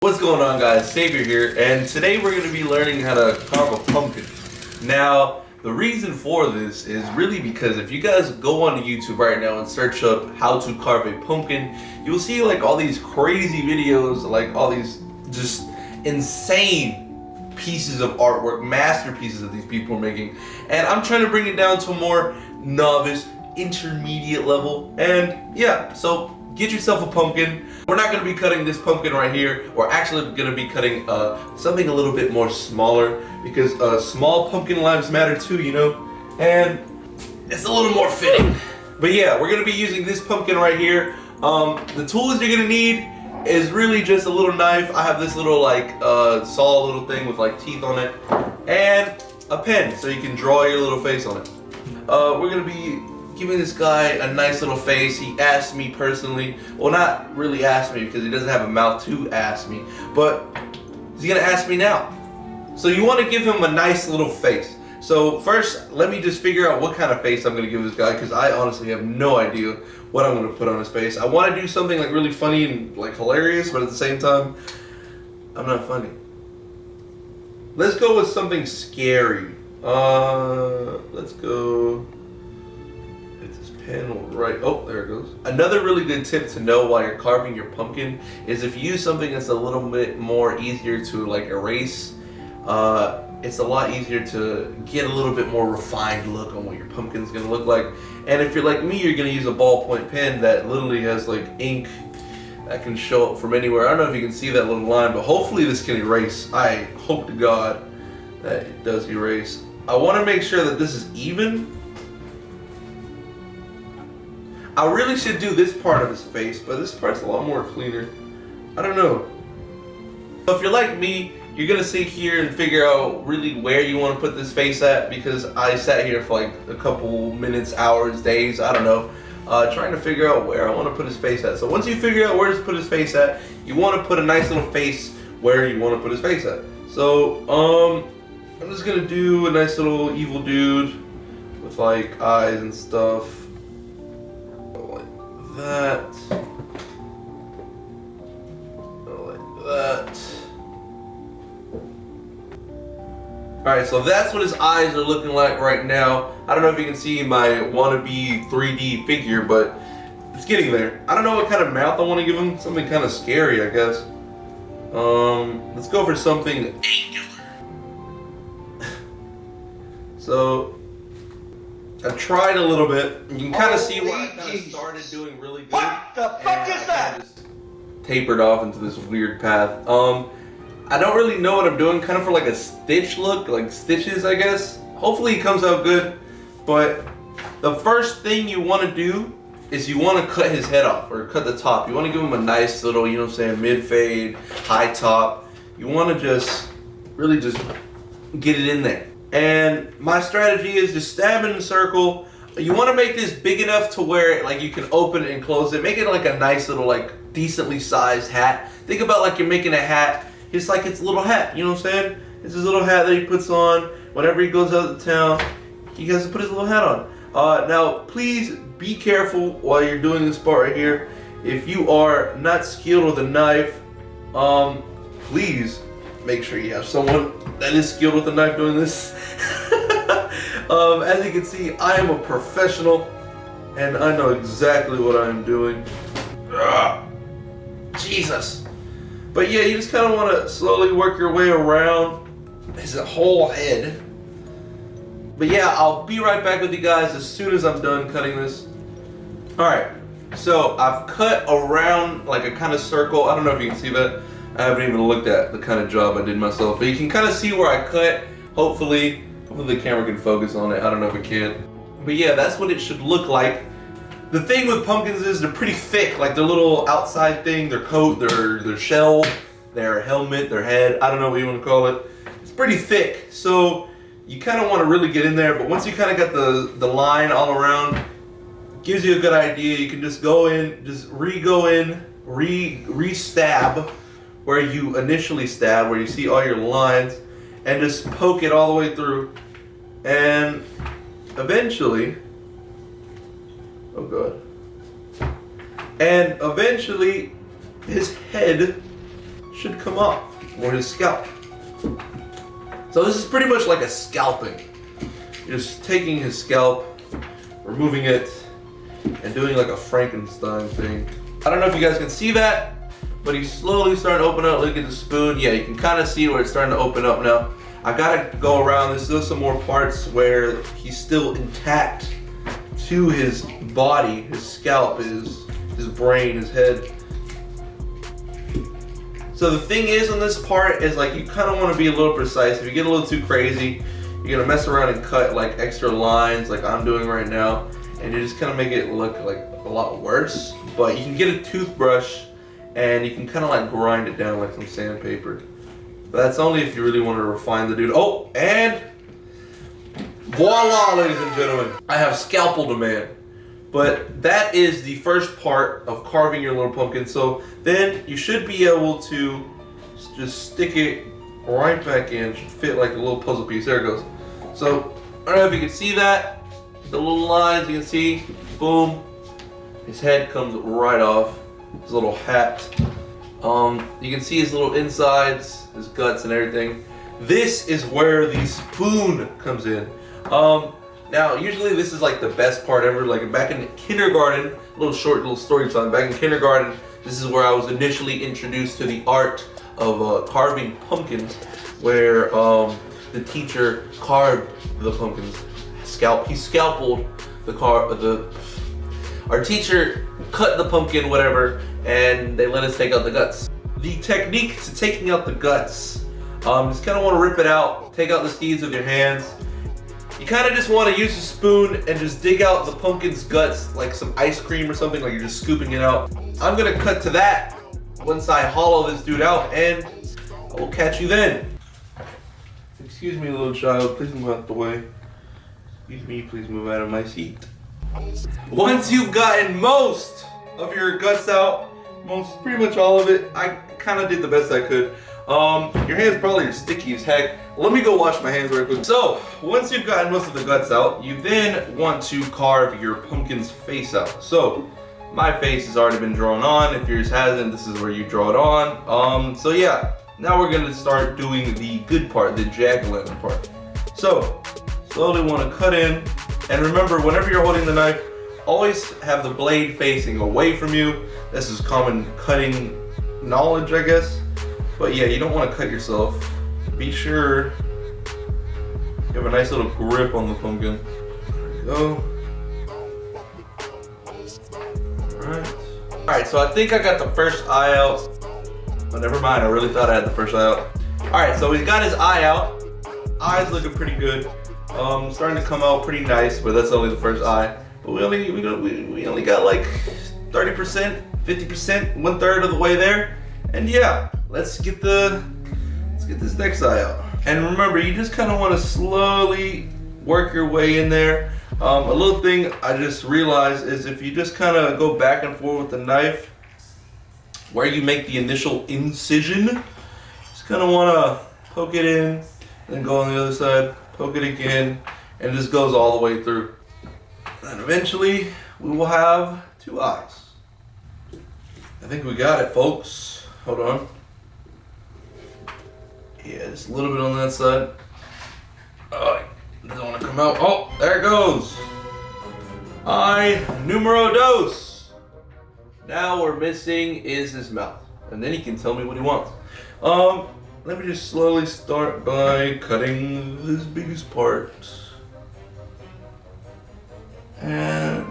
What's going on, guys? Savior here, and today we're going to be learning how to carve a pumpkin. Now, the reason for this is really because if you guys go on YouTube right now and search up how to carve a pumpkin, you'll see like all these crazy videos, like all these just insane pieces of artwork, masterpieces that these people are making. And I'm trying to bring it down to a more novice, intermediate level. And yeah, so get yourself a pumpkin. We're not going to be cutting this pumpkin right here. We're actually going to be cutting something a little bit more smaller because small pumpkin lives matter too, you know? And it's a little more fitting. But yeah, we're going to be using this pumpkin right here. The tools you're going to need is really just a little knife. I have this little like saw little thing with like teeth on it. And a pen so you can draw your little face on it. We're going to be giving this guy a nice little face. He asked me personally, well, not really asked me because he doesn't have a mouth to ask me, but he's gonna ask me now. So you want to give him a nice little face. So first, let me just figure out what kind of face I'm gonna give this guy because I honestly have no idea what I'm gonna put on his face. I want to do something like really funny and like hilarious, but at the same time, I'm not funny. Let's go with something scary. Let's go. Right, oh, there it goes. Another really good tip to know while you're carving your pumpkin is if you use something that's a little bit more easier to like erase, it's a lot easier to get a little bit more refined look on what your pumpkin's gonna look like. And if you're like me, you're gonna use a ballpoint pen that literally has like ink that can show up from anywhere. I don't know if you can see that little line, but hopefully this can erase. I hope to God that it does erase. I wanna make sure that this is even. I really should do this part of his face, but this part's a lot more cleaner. I don't know. So if you're like me, you're gonna sit here and figure out really where you want to put this face at, because I sat here for like a couple minutes, hours, days, I don't know, trying to figure out where I want to put his face at. So once you figure out where to put his face at, you want to put a nice little face where you want to put his face at. So I'm just gonna do a nice little evil dude with like eyes and stuff. That, like that. Alright, so that's what his eyes are looking like right now. I don't know if you can see my wannabe 3D figure, but it's getting there. I don't know what kind of mouth I want to give him. Something kind of scary, I guess. Let's go for something angular. So I tried a little bit. You can kind of see where I kind of started doing really good. What the fuck is that? Just tapered off into this weird path. I don't really know what I'm doing. Kind of for like a stitch look, like stitches, I guess. Hopefully it comes out good. But the first thing you want to do is you want to cut his head off, or cut the top. You want to give him a nice little, you know what I'm saying, mid fade, high top. You want to just really just get it in there. And my strategy is just stab in a circle. You want to make this big enough to where like you can open it and close it. Make it like a nice little like decently sized hat. Think about like you're making a hat. It's like it's a little hat, you know what I'm saying? It's his little hat that he puts on whenever he goes out of town. He has to put his little hat on. Now please be careful while you're doing this part right here. If you are not skilled with a knife, please make sure you have someone that is skilled with a knife doing this. As you can see, I am a professional and I know exactly what I'm doing. Ugh. Jesus. But yeah, you just kind of want to slowly work your way around his whole head. But yeah, I'll be right back with you guys as soon as I'm done cutting this. Alright, so I've cut around like a kind of circle. I don't know if you can see that. I haven't even looked at the kind of job I did myself, but you can kind of see where I cut. Hopefully the camera can focus on it. I don't know if it can. But yeah, that's what it should look like. The thing with pumpkins is they're pretty thick, like their little outside thing, their coat, their shell, their helmet, their head, I don't know what you want to call it. It's pretty thick, so you kind of want to really get in there, but once you kind of got the line all around, gives you a good idea. You can just go in, just re-go in, re-stab where you initially stab, where you see all your lines, and just poke it all the way through. And eventually, oh god, and eventually his head should come off, or his scalp. So this is pretty much like a scalping. You're just taking his scalp, removing it, and doing like a Frankenstein thing. I don't know if you guys can see that, but he's slowly starting to open up. Look at the spoon. Yeah, you can kind of see where it's starting to open up now. I gotta go around. There's still some more parts where he's still intact to his body, his scalp, his brain, his head. So the thing is on this part is like you kind of want to be a little precise. If you get a little too crazy, you're gonna mess around and cut like extra lines like I'm doing right now, and you just kind of make it look like a lot worse. But you can get a toothbrush and you can kind of like grind it down like some sandpaper. But that's only if you really want to refine the dude. Oh, and voila, ladies and gentlemen, I have scalpeled a man. But that is the first part of carving your little pumpkin. So then you should be able to just stick it right back in. It should fit like a little puzzle piece. There it goes. So I don't know if you can see that. The little lines you can see. Boom. His head comes right off. His little hat. You can see his little insides, his guts and everything. This is where the spoon comes in. Now, usually this is like the best part ever. Like back in kindergarten, little story time. Back in kindergarten, this is where I was initially introduced to the art of carving pumpkins, where the teacher carved the pumpkins. He scalpeled our teacher cut the pumpkin, whatever, and they let us take out the guts. The technique to taking out the guts, just kind of want to rip it out, take out the seeds with your hands. You kind of just want to use a spoon and just dig out the pumpkin's guts like some ice cream or something, like you're just scooping it out. I'm gonna cut to that once I hollow this dude out, and I will catch you then. Excuse me, little child, please move out the way. Excuse me, please move out of my seat. Once you've gotten most of your guts out, pretty much all of it, I kind of did the best I could. Your hands probably are sticky as heck. Let me go wash my hands real quick. So, once you've gotten most of the guts out, you then want to carve your pumpkin's face out. So, my face has already been drawn on. If yours hasn't, this is where you draw it on. So yeah, now we're gonna start doing the good part, the jack-o'-lantern part. So, slowly want to cut in. And remember, whenever you're holding the knife, always have the blade facing away from you. This is common cutting knowledge, I guess. But yeah, you don't want to cut yourself. Be sure you have a nice little grip on the pumpkin. There you go. Alright, so I think I got the first eye out. But never mind, I really thought I had the first eye out. Alright, so he's got his eye out. Eye's looking pretty good. Starting to come out pretty nice, but that's only the first eye. But we only got like 30%, 50%, 1/3 of the way there. And yeah, let's get this next eye out. And remember, you just kind of want to slowly work your way in there. A little thing I just realized is if you just kind of go back and forth with the knife, where you make the initial incision, just kind of want to poke it in, then go on the other side, poke it again, and it just goes all the way through. And eventually, we will have 2 eyes. I think we got it, folks. Hold on. Yeah, just a little bit on that side. Oh, doesn't want to come out. Oh, there it goes. Eye numero dos. Now we're missing is his mouth. And then he can tell me what he wants. Let me just slowly start by cutting this biggest part. And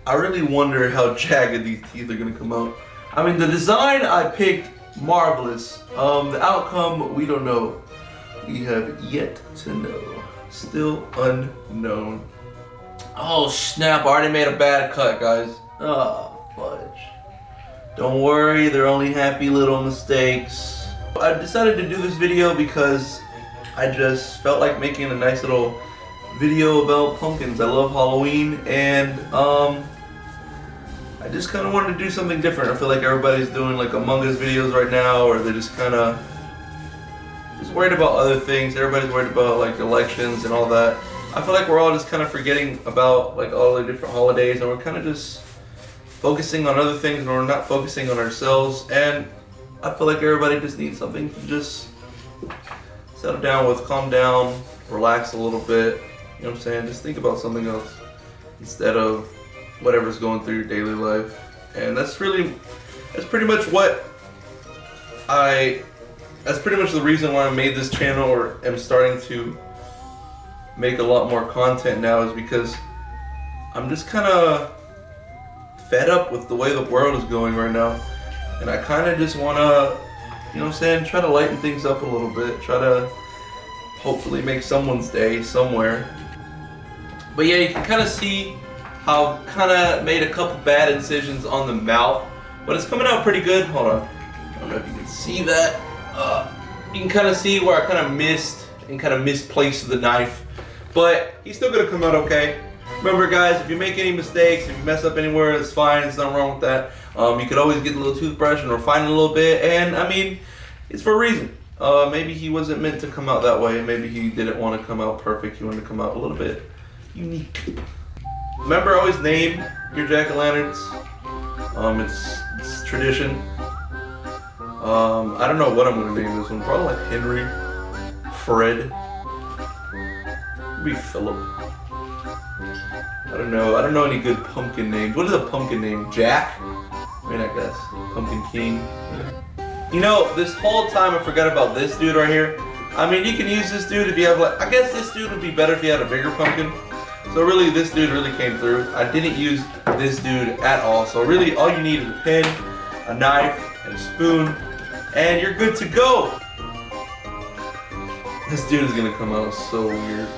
I really wonder how jagged these teeth are gonna come out. I mean, the design I picked, marvelous. The outcome, we don't know. We have yet to know. Still unknown. Oh snap, I already made a bad cut, guys. Oh, fudge. Don't worry, they're only happy little mistakes. I decided to do this video because I just felt like making a nice little video about pumpkins. I love Halloween, and I just kind of wanted to do something different. I feel like everybody's doing like Among Us videos right now, or they're just kind of just worried about other things. Everybody's worried about like elections and all that. I feel like we're all just kind of forgetting about like all the different holidays, and we're kind of just focusing on other things, and we're not focusing on ourselves. And I feel like everybody just needs something to just settle down with, calm down, relax a little bit. You know what I'm saying? Just think about something else instead of whatever's going through your daily life. And that's pretty much that's pretty much the reason why I made this channel, or am starting to make a lot more content now, is because I'm just kind of fed up with the way the world is going right now. And I kind of just want to, you know what I'm saying, try to lighten things up a little bit. Try to hopefully make someone's day somewhere. But yeah, you can kind of see how I kind of made a couple bad incisions on the mouth. But it's coming out pretty good. Hold on. I don't know if you can see that. You can kind of see where I kind of missed and kind of misplaced the knife. But he's still going to come out okay. Remember guys, if you make any mistakes, if you mess up anywhere, it's fine. There's nothing wrong with that. You could always get a little toothbrush and refine it a little bit. And I mean, it's for a reason. Maybe he wasn't meant to come out that way. Maybe he didn't want to come out perfect. He wanted to come out a little bit unique. Remember, always name your jack-o'-lanterns. It's tradition. I don't know what I'm gonna name this one. Probably like Henry, Fred, maybe Philip. I don't know any good pumpkin names. What is a pumpkin name? Jack? I mean, I guess Pumpkin King. You know, this whole time I forgot about this dude right here. I mean, you can use this dude if you have like. I guess this dude would be better if you had a bigger pumpkin. So really, this dude really came through. I didn't use this dude at all. So really, all you need is a pen, a knife, and a spoon, and you're good to go. This dude is gonna come out so weird.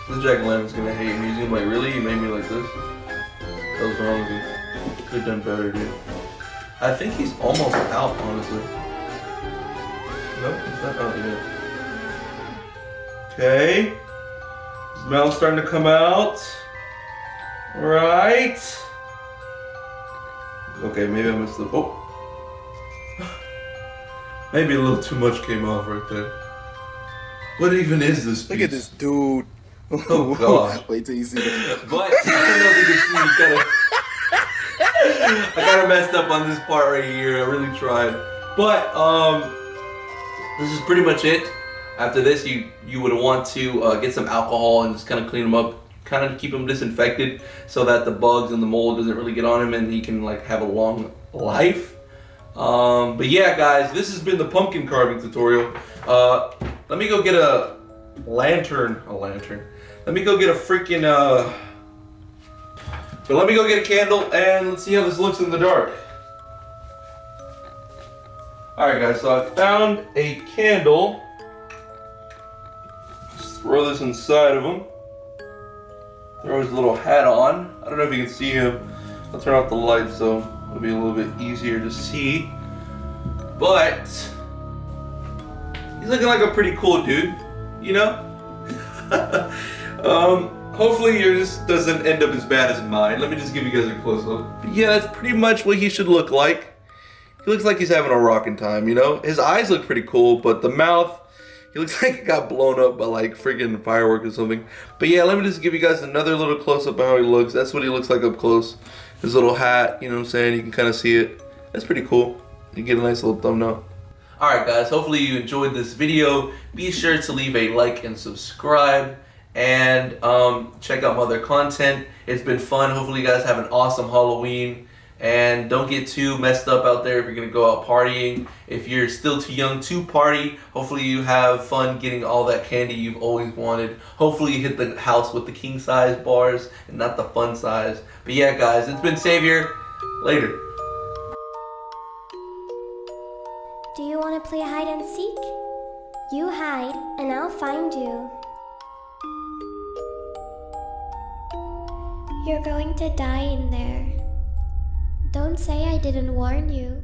This jack-o'-lantern's gonna hate me. He's gonna be like, really? You made me like this? What was wrong with you? Could've done better, dude. I think he's almost out, honestly. Nope, he's not out yet. Okay. His mouth's starting to come out. Right. Okay, maybe I missed the. Oh. Maybe a little too much came off right there. What even is this piece? Look at this dude. Oh god. Wait till you see it. But I don't know if you can see. I kind of messed up on this part right here. I really tried. But this is pretty much it. After this, you would want to get some alcohol and just kind of clean them up, kind of keep them disinfected, so that the bugs and the mold doesn't really get on him, and he can like have a long life. But yeah, guys, this has been the pumpkin carving tutorial. Let me go get a lantern. Let me go get a freaking but let me go get a candle and let's see how this looks in the dark. Alright guys, so I found a candle. Just throw this inside of him. Throw his little hat on. I don't know if you can see him. I'll turn off the light so it'll be a little bit easier to see. But he's looking like a pretty cool dude, you know? Hopefully yours doesn't end up as bad as mine. Let me just give you guys a close-up. Yeah, that's pretty much what he should look like. He looks like he's having a rockin' time, you know? His eyes look pretty cool, but the mouth, he looks like it got blown up by like freaking fireworks or something. But yeah, let me just give you guys another little close-up of how he looks. That's what he looks like up close. His little hat, you know what I'm saying? You can kind of see it. That's pretty cool. You get a nice little thumbnail. Alright guys, hopefully you enjoyed this video. Be sure to leave a like and subscribe. And check out my other content. It's been fun. Hopefully you guys have an awesome Halloween. And don't get too messed up out there if you're going to go out partying. If you're still too young to party, hopefully you have fun getting all that candy you've always wanted. Hopefully you hit the house with the king size bars and not the fun size. But yeah guys, it's been Savior. Later. Do you want to play hide and seek? You hide and I'll find you. You're going to die in there. Don't say I didn't warn you.